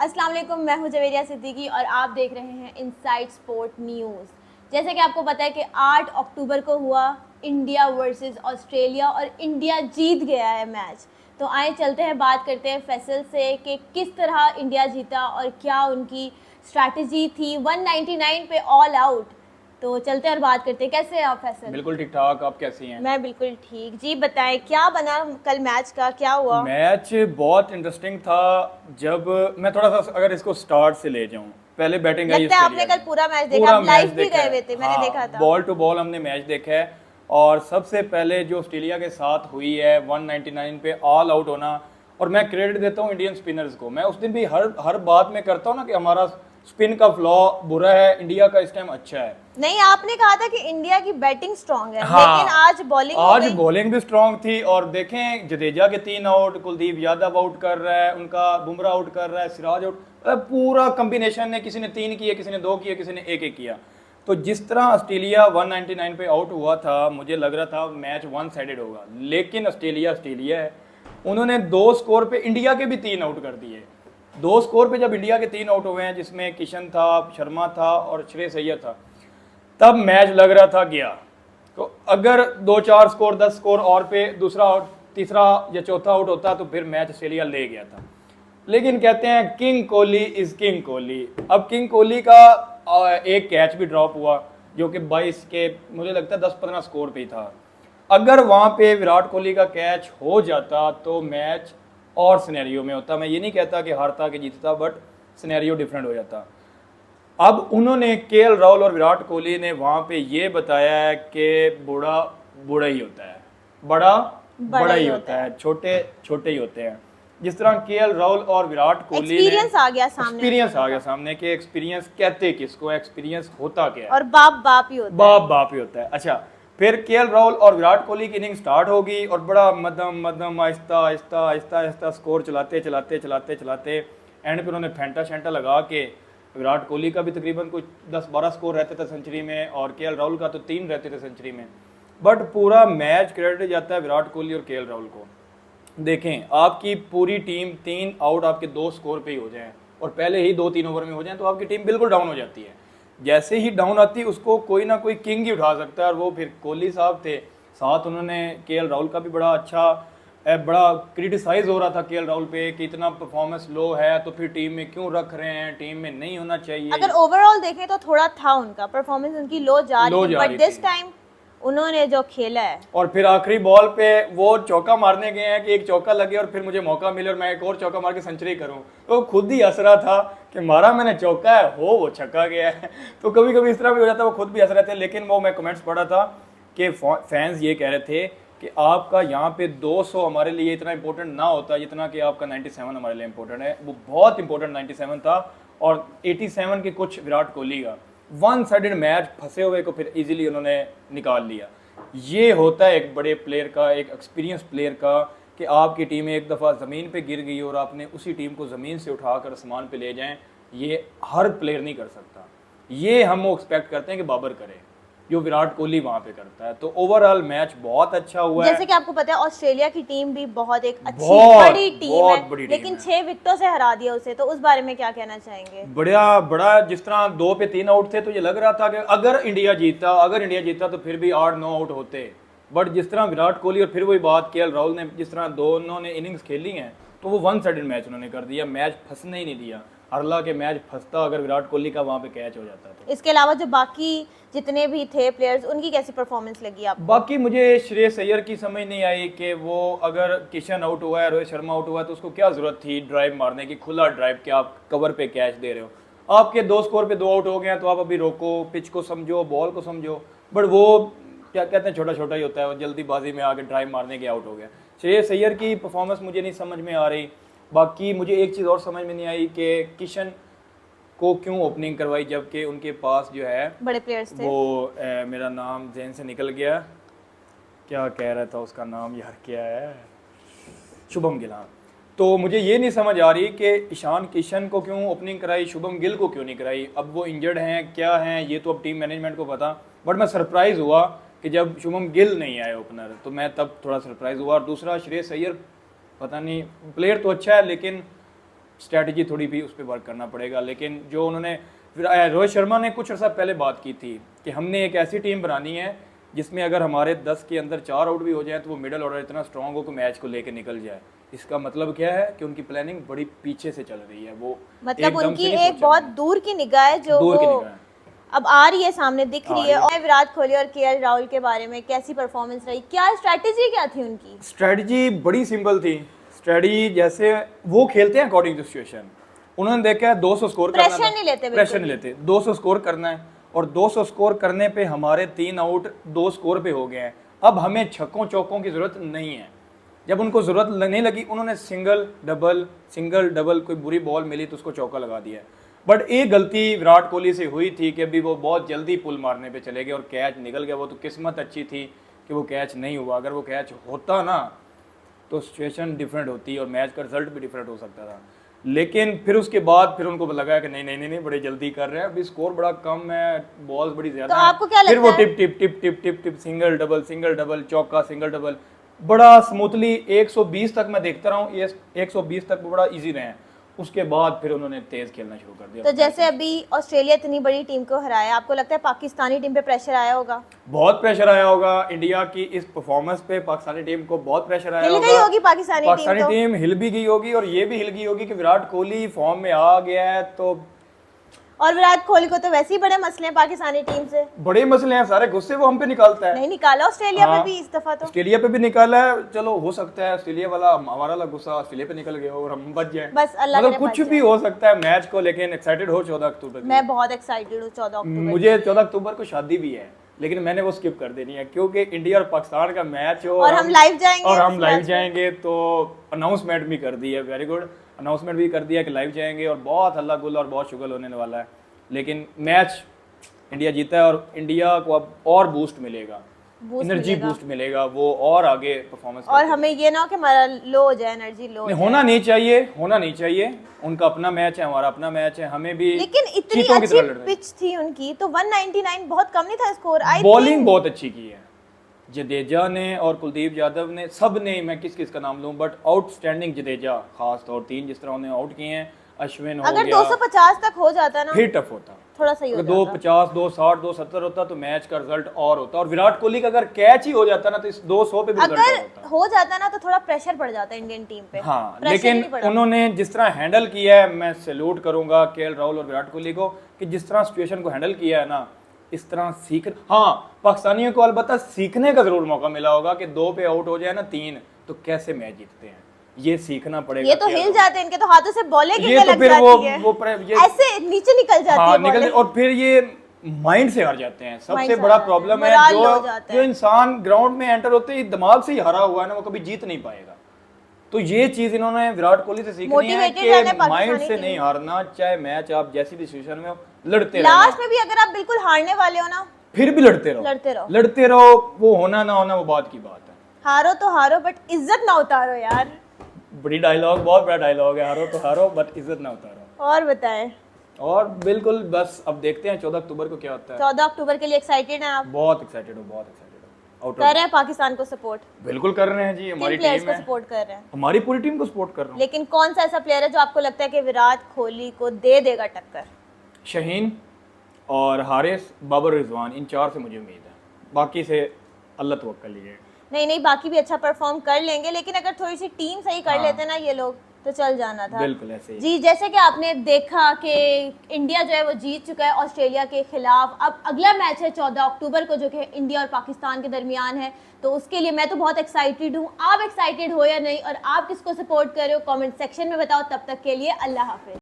अस्सलाम वालेकुम, मैं हूं जवेरिया सिद्दीकी और आप देख रहे हैं इनसाइड स्पोर्ट न्यूज़। जैसे कि आपको पता है कि 8 अक्टूबर को हुआ इंडिया वर्सेस ऑस्ट्रेलिया और इंडिया जीत गया है मैच। तो आए चलते हैं, बात करते हैं फैसल से कि किस तरह इंडिया जीता और क्या उनकी स्ट्रैटेजी थी 199 पे ऑल आउट। तो चलते हैं और बात करते हैं। कैसे हैं आप फैसल? बिल्कुल ठीक ठाक। आप कैसी हैं? मैं बिल्कुल ठीक। जी बताएं, क्या बना कल मैच का, क्या हुआ? मैच बहुत इंटरेस्टिंग था। जब मैं थोड़ा सा अगर इसको स्टार्ट से ले जाऊं, पहले बैटिंग आई लगता है ऑस्ट्रेलिया आपने कल की। पूरा मैच देखा, पूरा आप मैच लाइव भी देखा गए है। हुए थे, मैंने देखा हाँ, था। बॉल टू बॉल हमने मैच देखा है। और सबसे पहले जो ऑस्ट्रेलिया के साथ हुई है 199 पे ऑल आउट होना, और मैं क्रेडिट देता हूँ इंडियन स्पिनर्स को। मैं उस दिन भी हर हर बात में करता हूँ ना कि हमारा स्पिन का फ्लॉ बुरा है, इंडिया का इस टाइम अच्छा है। नहीं, आपने कहा था कि इंडिया की बैटिंग स्ट्रांग है, हाँ, लेकिन आज बॉलिंग हो आज गई। बॉलिंग भी स्ट्रांग थी। और देखें, जडेजा के 3 आउट, कुलदीप यादव आउट कर रहा है, उनका बुमराह आउट कर रहा है, सिराज आउट, पूरा कॉम्बिनेशन ने, किसी ने 3 किए, किसी ने 2 किए, किसी ने 1 किया। तो जिस तरह ऑस्ट्रेलिया 199 पे आउट हुआ था, मुझे लग रहा था मैच वन साइडेड होगा। लेकिन ऑस्ट्रेलिया ऑस्ट्रेलिया है, उन्होंने 2 स्कोर पे इंडिया के भी 3 आउट कर दिए। 2 स्कोर पे जब इंडिया के 3 आउट हुए हैं, जिसमें किशन था, शर्मा था और श्रेयस अय्यर था, तब मैच लग रहा था गया। तो अगर 2-4 स्कोर 10 स्कोर और पे दूसरा आउट, तीसरा या चौथा आउट होता तो फिर मैच ऑस्ट्रेलिया ले गया था। लेकिन कहते हैं king Kohli is king Kohli. अब किंग कोहली का एक कैच भी ड्रॉप हुआ, जो कि 22 के मुझे लगता है 10-15 स्कोर पे ही था। अगर वहां पे विराट कोहली का कैच हो जाता तो मैच और सिनेरियो में होता। मैं ये नहीं कहता कि हारता कि जीतता, बट सिनेरियो डिफरेंट हो जाता। अब उन्होंने केएल राहुल और विराट कोहली ने वहां पे ये बताया है कि बूढ़ा बूढ़ा ही होता है, बड़ा बड़ा ही होता है, छोटे छोटे ही होते हैं। जिस तरह केएल राहुल और विराट कोहली ने एक्सपीरियंस आ गया सामने, एक्सपीरियंस आ गया सामने कि एक्सपीरियंस कहते किसको, एक्सपीरियंस होता क्या है, और बाप बाप ही होता बाप बाप ही होता है। अच्छा, फिर केएल राहुल और विराट कोहली की इनिंग स्टार्ट होगी और बड़ा मध्यम मध्यम आहिस्ता आहिस्ता आहिस्ता आहिस्ता स्कोर चलाते चलाते चलाते चलाते एंड पे उन्होंने फेंटा शेंटा लगा के, विराट कोहली का भी तकरीबन कुछ 10-12 स्कोर रहते थे सेंचुरी में, और केएल राहुल का तो 3 रहते थे सेंचुरी में। बट पूरा मैच क्रेडिट जाता है विराट कोहली और केएल राहुल को। देखें, आपकी पूरी टीम 3 आउट आपके 2 स्कोर पे ही हो जाए और पहले ही 2-3 ओवर में हो जाए, तो आपकी टीम बिल्कुल डाउन हो जाती है। जैसे ही डाउन आती है, उसको कोई ना कोई किंग ही उठा सकता है, और वो फिर कोहली साहब थे। साथ उन्होंने केएल राहुल का भी बड़ा अच्छा, बड़ा क्रिटिसाइज हो रहा था केएल राहुल पे कि इतना परफॉर्मेंस लो है तो फिर टीम में क्यों रख रहे हैं, टीम में नहीं होना चाहिए। अगर ओवरऑल देखें तो थोड़ा था उनका परफॉर्मेंस, उनकी लो जा लो रही थी, जा बट रही दिस थी। टाइम उन्होंने जो खेला है। और फिर आखिरी बॉल पे वो चौका मारने गए हैं कि एक चौका लगे और फिर मुझे मौका मिले और मैं एक और चौका मार के सेंचुरी करूं, तो खुद ही हंस रहा था कि मारा मैंने चौका है, हो वो छक्का गया है। तो कभी कभी इस तरह भी हो जाता है, वो खुद भी हंस रहे थे। लेकिन वो मैं कमेंट्स पढ़ा था कि फैंस ये कह रहे थे कि आपका यहाँ पे 200 हमारे लिए इतना इंपॉर्टेंट ना होता जितना कि आपका 97 हमारे लिए इंपॉर्टेंट है। वो बहुत इंपॉर्टेंट 97 था, और 87 के कुछ विराट कोहली का वन साइडेड मैच फंसे हुए को फिर इजीली उन्होंने निकाल लिया। ये होता है एक बड़े प्लेयर का, एक एक्सपीरियंस प्लेयर का, कि आपकी टीम एक दफ़ा ज़मीन पे गिर गई और आपने उसी टीम को ज़मीन से उठाकर आसमान पे ले जाएं। ये हर प्लेयर नहीं कर सकता। ये हम एक्सपेक्ट करते हैं कि बाबर करे, जो विराट कोहली वहां पे करता है। तो ओवरऑल मैच बहुत अच्छा हुआ है। जैसे कि आपको पता है ऑस्ट्रेलिया की टीम भी बहुत एक अच्छी बहुत बड़ी टीम बहुत है, बड़ी टीम लेकिन है। 6 विकेटों से हरा दिया उसे। तो उस बारे में क्या कहना चाहेंगे? बड़ा बड़ा, जिस तरह 2 पे 3 आउट थे तो ये लग रहा था कि अगर इंडिया जीता तो फिर भी 8-9 आउट होते। बट जिस तरह विराट कोहली और फिर वही बात केएल राहुल ने जिस तरह दोनों ने इनिंग्स खेली हैं, तो वो वन साइडेड मैच उन्होंने कर दिया, मैच फंसने ही नहीं दिया। हालांकि के मैच फंसता अगर विराट कोहली का वहां पे कैच हो जाता तो। इसके अलावा जो बाकी जितने भी थे प्लेयर्स, उनकी कैसी परफॉर्मेंस लगी आपको? बाकी मुझे श्रेयस अय्यर की समझ नहीं आई कि वो, अगर किशन आउट हुआ है, रोहित शर्मा आउट हुआ है, तो उसको क्या जरूरत थी ड्राइव मारने की, खुला ड्राइव के आप कवर पे कैच दे रहे हो। आपके 2 स्कोर पे 2 आउट हो गए हैं, तो आप अभी रोको, पिच को समझो, बॉल को समझो। बट वो क्या कहते हैं, छोटा छोटा ही होता है, वो जल्दीबाजी में आके ड्राइव मारने के आउट हो गया। श्रेयस अय्यर की परफॉर्मेंस मुझे नहीं समझ में आ रही। बाकी मुझे एक चीज़ और समझ में नहीं आई कि किशन को क्यों ओपनिंग करवाई, जबकि उनके पास जो है बड़े प्लेयर्स थे। वो मेरा नाम जहन से निकल गया, क्या कह रहा था उसका नाम यार, क्या है, शुभम गिल। हाँ, तो मुझे ये नहीं समझ आ रही कि ईशान किशन को क्यों ओपनिंग कराई, शुभम गिल को क्यों नहीं कराई। अब वो इंजर्ड हैं क्या हैं, ये तो अब टीम मैनेजमेंट को पता। बट मैं सरप्राइज़ हुआ कि जब शुभम गिल नहीं आए ओपनर, तो मैं तब थोड़ा सरप्राइज़ हुआ। और दूसरा श्रेयस अय्यर, पता नहीं, प्लेयर तो अच्छा है लेकिन स्ट्रैटेजी थोड़ी भी उस पर वर्क करना पड़ेगा। लेकिन जो उन्होंने रोहित शर्मा ने कुछ अर्सा पहले बात की थी कि हमने एक ऐसी टीम बनानी है जिसमें अगर हमारे 10 के अंदर 4 आउट भी हो जाए तो वो मिडल ऑर्डर इतना स्ट्रांग हो कि मैच को लेके निकल जाए। इसका मतलब क्या है कि उनकी प्लानिंग बड़ी पीछे से चल रही है, वो मतलब एकदम उनकी से नहीं एक बहुत दूर की निगाह है जो दूर की वो निगाह है। अब आ रही है, सामने दिख रही है। और विराट कोहली और केएल राहुल के बारे में कैसी परफॉर्मेंस रही, क्या स्ट्रैटेजी क्या थी उनकी? स्ट्रैटेजी बड़ी सिंपल थी। स्ट्रैटेजी जैसे वो खेलते हैं अकॉर्डिंग टू सिचुएशन। उन्होंने देखा है 200 स्कोर करना है, प्रेशर नहीं लेते, प्रेशर नहीं लेते, 200 स्कोर करना है और 200 स्कोर करने पे हमारे 3 आउट 2 स्कोर पे हो गए हैं। अब हमें छक्कों चौकों की जरूरत नहीं है। जब उनको जरूरत नहीं लगी उन्होंने सिंगल डबल कोई बुरी बॉल मिली तो उसको चौका लगा दिया। बट एक गलती विराट कोहली से हुई थी कि अभी वो बहुत जल्दी पुल मारने पे चले गए और कैच निकल गया। वो तो किस्मत अच्छी थी कि वो कैच नहीं हुआ। अगर वो कैच होता ना तो सिचुएशन डिफरेंट होती और मैच का रिजल्ट भी डिफरेंट हो सकता था। लेकिन फिर उसके बाद फिर उनको लगा कि नहीं बड़े जल्दी कर रहे हैं, अभी स्कोर बड़ा कम है, बॉल्स बड़ी ज्यादा तो आपको क्या लगता फिर वो है? टिप सिंगल डबल चौका सिंगल डबल बड़ा स्मूथली 120 तक मैं देखता रहा हूँ। ये 120 तक बड़ा इजी रहे हैं। उसके बाद फिर उन्होंने तेज खेलना शुरू कर दिया। तो जैसे अभी ऑस्ट्रेलिया इतनी बड़ी टीम को हराया, आपको लगता है पाकिस्तानी टीम पे प्रेशर आया होगा? बहुत प्रेशर आया होगा इंडिया की इस परफॉर्मेंस पे। पाकिस्तानी टीम को बहुत प्रेशर आया हिल होगा। गई होगी पाकिस्तानी टीम हिल भी गई होगी और ये भी हिल गई होगी कि विराट कोहली फॉर्म में आ गया है। तो और विराट कोहली को तो वैसे ही बड़े मसले हैं पाकिस्तानी टीम से, बड़े मसले हैं, सारे गुस्से वो हम पे निकालता है। नहीं निकाला ऑस्ट्रेलिया हाँ, पे भी इस दफा तो। ऑस्ट्रेलिया पे भी निकाला है। चलो हो सकता है ऑस्ट्रेलिया वाला हमारा वाला गुस्सा ऑस्ट्रेलिया पे निकल गया और हम बच जाए, बस अल्लाह मतलब करे कुछ बच भी हो सकता है मैच को। लेकिन एक्साइटेड हो 14 अक्टूबर की। मैं बहुत एक्साइटेड हूँ 14 अक्टूबर। मुझे 14 अक्टूबर को शादी भी है लेकिन मैंने वो स्किप कर देनी है क्योंकि इंडिया और पाकिस्तान का मैच हो और हम लाइव जाएंगे। और हम इस लाइव मैच में। जाएंगे। तो अनाउंसमेंट भी कर दी है, वेरी गुड अनाउंसमेंट भी कर दिया कि लाइव जाएंगे और बहुत हल्ला गुल्ला और बहुत शुगल होने वाला है। लेकिन मैच इंडिया जीता है और इंडिया को अब और बूस्ट मिलेगा, एनर्जी बूस्ट मिलेगा, वो और आगे परफॉर्मेंस। और हमें ये ना हो कि हमारा लो हो जाए, एनर्जी लो हो जाए। होना नहीं चाहिए। उनका अपना मैच है, हमारा अपना मैच है, हमें भी लेकिन इतनी चीतों की अच्छी तरह लड़ना है। पिच थी उनकी तो 199 बहुत कम नहीं था स्कोर। बॉलिंग बहुत अच्छी की है जडेजा ने और कुलदीप यादव ने, सब ने। मैं किस का नाम लूं बट आउटस्टैंडिंग जडेजा खास तौर 3 जिस तरह उन्होंने आउट किए हैं। अश्विन हो अगर गया, 250 तक हो जाता ना फिर टफ होता। थोड़ा सही हो अगर जाता। 250 260 270 होता तो मैच का रिजल्ट और होता। और विराट कोहली का अगर कैच ही हो जाता ना तो इस 200 पे भी रिजल्ट अगर होता। हो जाता ना तो थोड़ा प्रेशर पड़ जाता इंडियन टीम पे। हाँ, Pressure लेकिन नहीं पड़ा। उन्होंने जिस तरह हैंडल किया है, मैं सैल्यूट करूंगा केएल राहुल और विराट कोहली को कि जिस तरह सिचुएशन को हैंडल किया है ना, इस तरह सीख। हाँ, पाकिस्तानियों को अलबत्ता सीखने का जरूर मौका मिला होगा कि 2 पे आउट हो जाए ना 3 तो कैसे मैच जीतते हैं, ये सीखना पड़ेगा। ये तो हिल जाते हैं, इनके तो हाथों से बॉलें गिरने ये तो लग फिर जाती है। ये ऐसे नीचे निकल जाती हाँ है निकल बॉलें। और फिर ये माइंड से हार जाते हैं। सबसे Mind से बड़ा हार जाते प्रॉब्लम हैं, है morale लो हो जाता जो है। इंसान ग्राउंड में एंटर होते ही दिमाग से ही हारा हुआ है ना, वो कभी जीत नहीं पाएगा। तो ये चीज इन्होंने विराट कोहली से सीखनी है Motivated रहना कि पाकिस्तानी माइंड से टीम। नहीं हारना, चाहे मैच आप जैसी भी सिचुएशन में हो लड़ते लास्ट रहना, में भी अगर आप बिल्कुल हारने वाले हो ना, फिर भी लड़ते रहो लड़ते रहो। वो होना ना होना वो बात की बात है। हारो तो हारो बट इज्जत ना उतारो यार। बड़ी डायलॉग, बहुत बड़ा डायलॉग है, हारो तो हारो बट इज्जत ना उतारो। और बताएं, और बिल्कुल बस अब देखते हैं 14 अक्टूबर को क्या होता है। 14 अक्टूबर के लिए एक्साइटेड हैं आप? बहुत एक्साइटेड हूँ, बहुत एक्साइटेड हूँ। कर रहे हैं पाकिस्तान को सपोर्ट? बिल्कुल कर रहे हैं जी, किन हमारी प्लेयर्स टीम को है, सपोर्ट कर रहे हैं? हमारी पूरी टीम को सपोर्ट कर रहा हूँ। लेकिन कौन सा ऐसा प्लेयर है जो आपको लगता है कि विराट कोहली को दे देगा टक्कर? शहीन और हारिस, बाबर रिजवान, इन 4 से मुझे उम्मीद है। बाकी से अल्लाह तवक्कल लीजिए। नहीं बाकी भी अच्छा परफॉर्म कर लेंगे, लेकिन अगर थोड़ी सी टीम सही कर हाँ। लेते ना ये लोग तो चल जाना था। बिल्कुल ऐसे ही। जी, जैसे कि आपने देखा कि इंडिया जो है वो जीत चुका है ऑस्ट्रेलिया के खिलाफ। अब अगला मैच है 14 अक्टूबर को जो कि इंडिया और पाकिस्तान के दरमियान है। तो उसके लिए मैं तो बहुत एक्साइटेड हूँ। आप एक्साइटेड हो या नहीं, और आप किसको सपोर्ट कर रहे हो कमेंट सेक्शन में बताओ। तब तक के लिए अल्लाह हाफिज।